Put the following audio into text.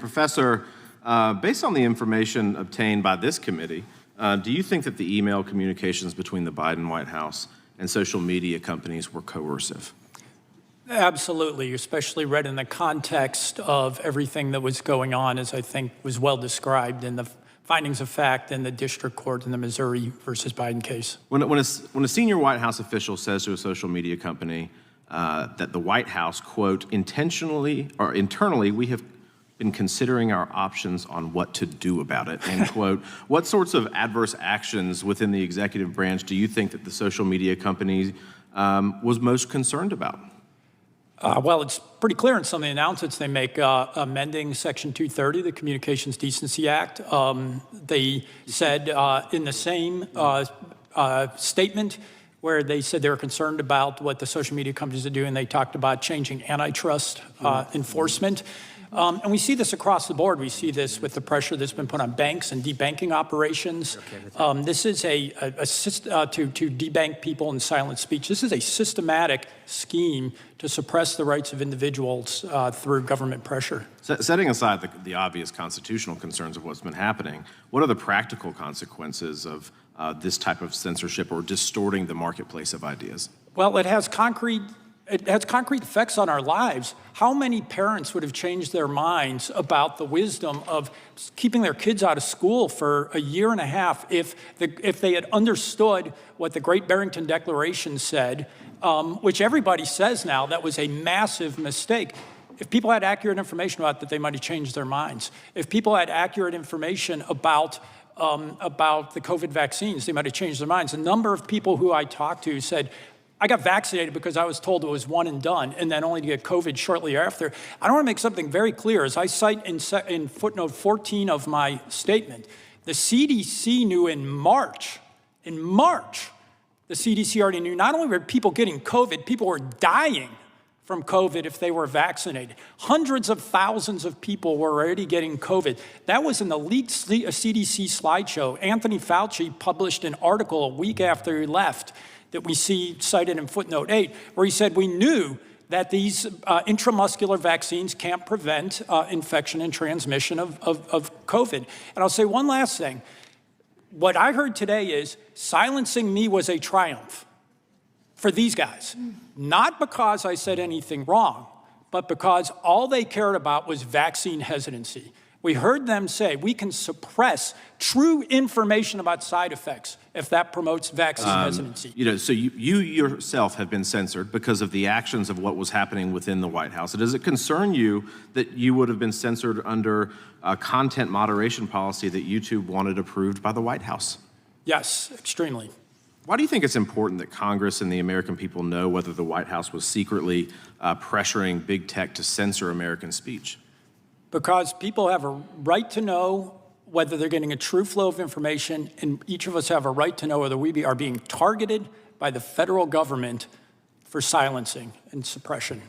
Professor, based on the information obtained by this committee, do you think that the email communications between the Biden White House and social media companies were coercive? Absolutely, especially read in the context of everything that was going on, as I think was well described in the findings of fact in the district court in the Missouri versus Biden case. When a senior White House official says to a social media company that the White House, quote, internally, we have been considering our options on what to do about it, end quote, what sorts of adverse actions within the executive branch do you think that the social media company was most concerned about? Well, it's pretty clear in some of the announcements they make, amending Section 230, the Communications Decency Act. They said in the same statement where they said they were concerned about what the social media companies are doing, they talked about changing antitrust enforcement. And we see this across the board. We see this with the pressure that's been put on banks and debanking operations. This is to debank people in silent speech. This is a systematic scheme to suppress the rights of individuals through government pressure. Setting aside the obvious constitutional concerns of what's been happening, what are the practical consequences of this type of censorship or distorting the marketplace of ideas? Well, it has concrete effects on our lives. How many parents would have changed their minds about the wisdom of keeping their kids out of school for a year and a half if they had understood what the Great Barrington Declaration said, which everybody says now that was a massive mistake. If people had accurate information about that, they might have changed their minds. If people had accurate information about the COVID vaccines, they might have changed their minds. A number of people who I talked to said, I got vaccinated because I was told it was one and done, and then only to get COVID shortly after. I want to make something very clear. As I cite in footnote 14 of my statement, the CDC knew in March, the CDC already knew not only were people getting COVID, people were dying from COVID if they were vaccinated. Hundreds of thousands of people were already getting COVID. That was in the leaked CDC slideshow. Anthony Fauci published an article a week after he left that we see cited in footnote 8, where he said we knew that these intramuscular vaccines can't prevent infection and transmission of COVID. And I'll say one last thing. What I heard today is silencing me was a triumph for these guys. Not because I said anything wrong, but because all they cared about was vaccine hesitancy. We heard them say we can suppress true information about side effects if that promotes vaccine hesitancy. So you yourself have been censored because of the actions of what was happening within the White House. Does it concern you that you would have been censored under a content moderation policy that YouTube wanted approved by the White House? Yes, extremely. Why do you think it's important that Congress and the American people know whether the White House was secretly pressuring big tech to censor American speech? Because people have a right to know whether they're getting a true flow of information, and each of us have a right to know whether we are being targeted by the federal government for silencing and suppression.